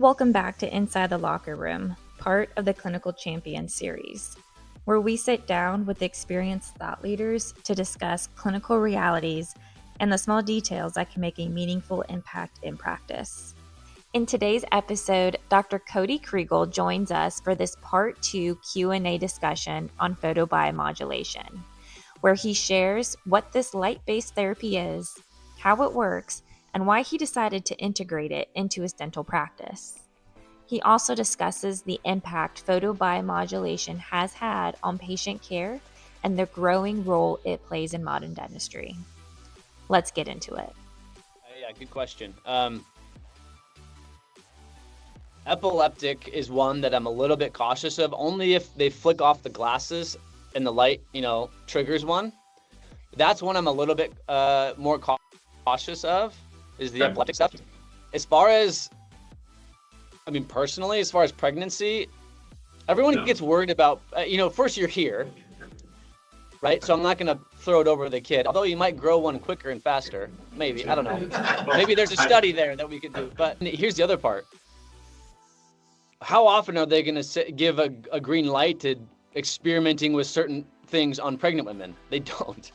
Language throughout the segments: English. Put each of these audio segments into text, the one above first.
Welcome back to Inside the Locker Room, part of the Clinical Champions series, where we sit down with experienced thought leaders to discuss clinical realities and the small details that can make a meaningful impact in practice. In today's episode, Dr. Cody Kriegel joins us for this Part 2 Q&A discussion on photobiomodulation, where he shares what this light-based therapy is, how it works, and why he decided to integrate it into his dental practice. He also discusses the impact photobiomodulation has had on patient care and the growing role it plays in modern dentistry. Let's get into it. Yeah, good question. Epileptic is one that I'm a little bit cautious of, only if they flick off the glasses and the light, triggers one. That's one I'm a little bit more cautious of, is the epileptic stuff. As far as, personally, as far as pregnancy, everyone gets worried about, first you're here, right? So I'm not going to throw it over the kid, although you might grow one quicker and faster. Maybe, I don't know. Maybe there's a study there that we could do. But here's the other part. How often are they going to give a green light to experimenting with certain things on pregnant women? They don't.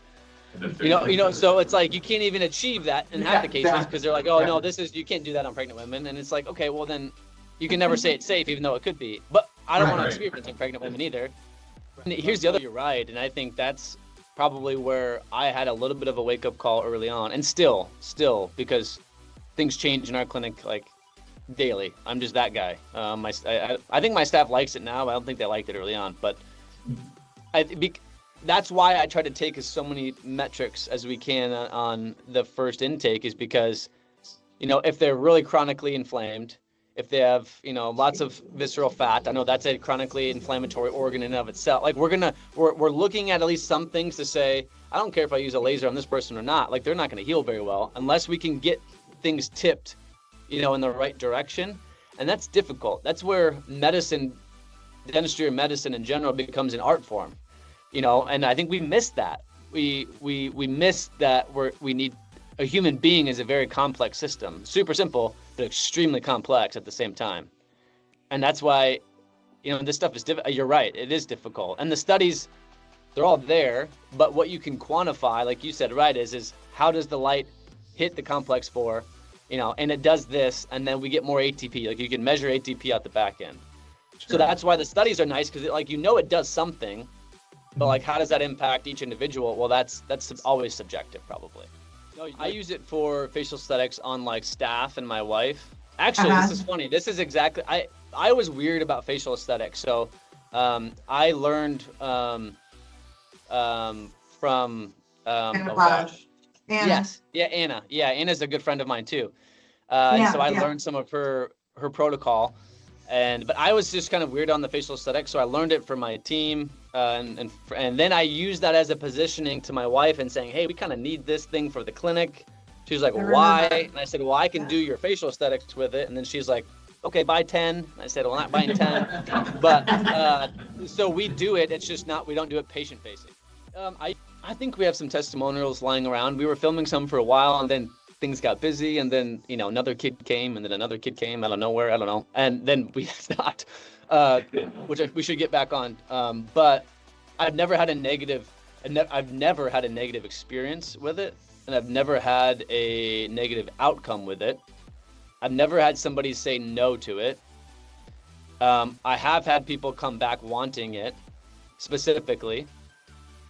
So it's like you can't even achieve that in half the cases because they're like, oh no, you can't do that on pregnant women. And it's like, okay, well then you can never say it's safe, even though it could be. But I don't want to experiment on pregnant women either. And here's the other, you're right. And I think that's probably where I had a little bit of a wake up call early on, and still, because things change in our clinic like daily. I'm just that guy. I think my staff likes it now. I don't think they liked it early on, but that's why I try to take so many metrics as we can on the first intake, is because, if they're really chronically inflamed, if they have, lots of visceral fat, I know that's a chronically inflammatory organ in and of itself. Like we're looking at least some things to say, I don't care if I use a laser on this person or not, like they're not going to heal very well unless we can get things tipped, in the right direction. And that's difficult. That's where dentistry or medicine in general becomes an art form. And I think we missed that. We missed that we need a human being is a very complex system, super simple, but extremely complex at the same time. And that's why, this stuff is difficult. You're right. It is difficult. And the studies, they're all there, but what you can quantify, like you said, right, is how does the light hit the complex 4, and it does this, and then we get more ATP. Like you can measure ATP out the back end. Sure. So that's why the studies are nice, because it does something. But like, how does that impact each individual? Well, that's always subjective, probably. No, I use it for facial aesthetics on like staff and my wife. Actually, This is funny. This is exactly, I was weird about facial aesthetics. So I learned from, oh gosh. Anna. Yes. Yeah, Anna. Yeah, Anna's a good friend of mine too. And so I learned some of her protocol. But I was just kind of weird on the facial aesthetics, so I learned it from my team, and then I used that as a positioning to my wife and saying, hey, we kind of need this thing for the clinic. She was like, why? And I said, well, I can do your facial aesthetics with it. And then she's like, okay, buy 10. And I said, well, not buying 10. But so we do it. It's just we don't do it patient facing. I think we have some testimonials lying around. We were filming some for a while, and then things got busy, and then another kid came, and then another kid came out of nowhere. I don't know, and then we stopped, which we should get back on. But I've never had a negative experience with it, and I've never had a negative outcome with it. I've never had somebody say no to it. I have had people come back wanting it specifically,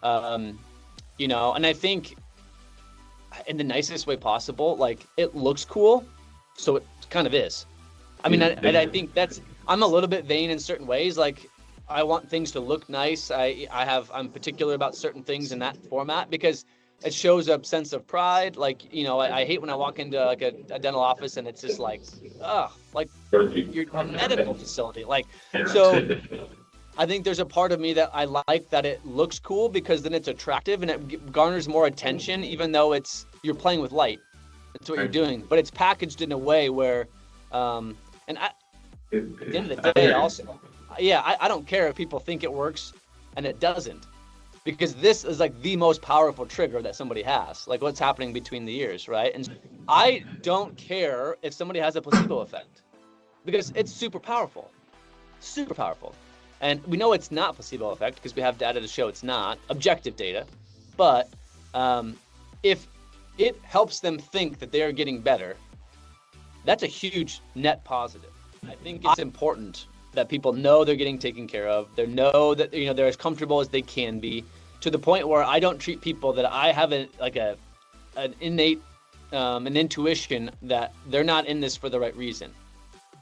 and I think, in the nicest way possible, like it looks cool, so it kind of is. I think I'm a little bit vain in certain ways. Like I want things to look nice. I'm particular about certain things in that format because it shows a sense of pride. Like, I hate when I walk into like a dental office and it's just like, like you're a medical facility. Like, so I think there's a part of me that I like that it looks cool because then it's attractive and it garners more attention, even though you're playing with light. That's what you're doing, but it's packaged in a way where, at the end of the day also, I don't care if people think it works and it doesn't, because this is like the most powerful trigger that somebody has, like what's happening between the ears, right? And I don't care if somebody has a placebo effect. because it's super powerful. And we know it's not placebo effect because we have data to show it's not, objective data. But if it helps them think that they're getting better, that's a huge net positive. I think it's important that people know they're getting taken care of. They know that, you know, they're as comfortable as they can be, to the point where I don't treat people that I have an innate an intuition that they're not in this for the right reason.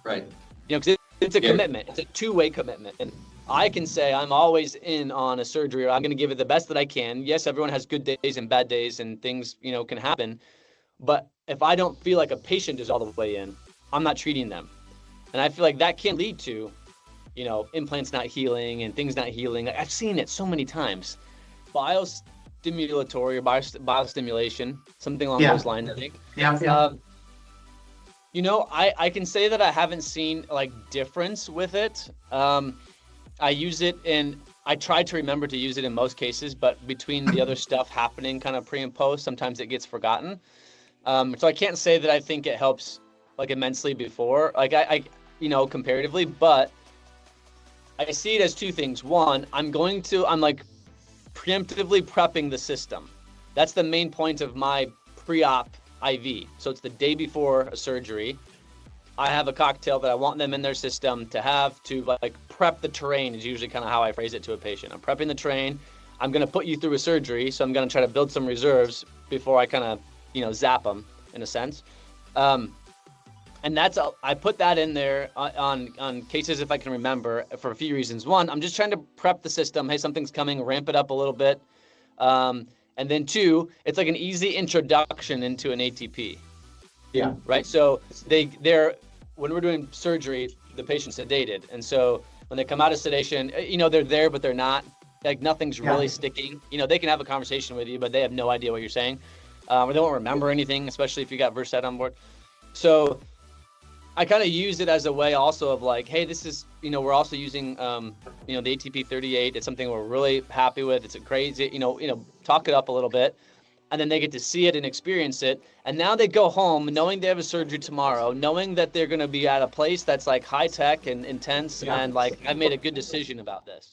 Right. You know, because it's a commitment. It's a two-way commitment. And I can say I'm always in on a surgery, or I'm going to give it the best that I can. Yes, everyone has good days and bad days, and things, you know, can happen. But if I don't feel like a patient is all the way in, I'm not treating them. And I feel like that can lead to, you know, implants not healing and things not healing. I've seen it so many times. Biostimulatory or biostimulation, something along those lines, I think. You know, I can say that I haven't seen like difference with it. I use it I try to remember to use it in most cases, but between the other stuff happening kind of pre and post, sometimes it gets forgotten. So I can't say that I think it helps like immensely before, like I you know, comparatively, but I see it as two things. One, I'm like preemptively prepping the system. That's the main point of my pre-op IV. So it's the day before a surgery. I have a cocktail that I want them in their system to have to like prep the terrain, is usually kind of how I phrase it to a patient. I'm prepping the terrain. I'm going to put you through a surgery, so I'm going to try to build some reserves before I kind of, you know, zap them in a sense. And I put that in there on cases if I can remember, for a few reasons. One, I'm just trying to prep the system. Hey, something's coming, ramp it up a little bit. And then two, it's like an easy introduction into an ATP. Yeah. Right. So when we're doing surgery, the patient's sedated. And so when they come out of sedation, you know, they're there, but they're not. Like nothing's really sticking. You know, they can have a conversation with you, but they have no idea what you're saying. Or they won't remember anything, especially if you got Versed on board. So I kind of use it as a way also of like, hey, this is, you know, we're also using, you know, the ATP 38. It's something we're really happy with. It's a crazy, you know, talk it up a little bit. And then they get to see it and experience it. And now they go home knowing they have a surgery tomorrow, knowing that they're going to be at a place that's like high tech and intense. And like, I've made a good decision about this.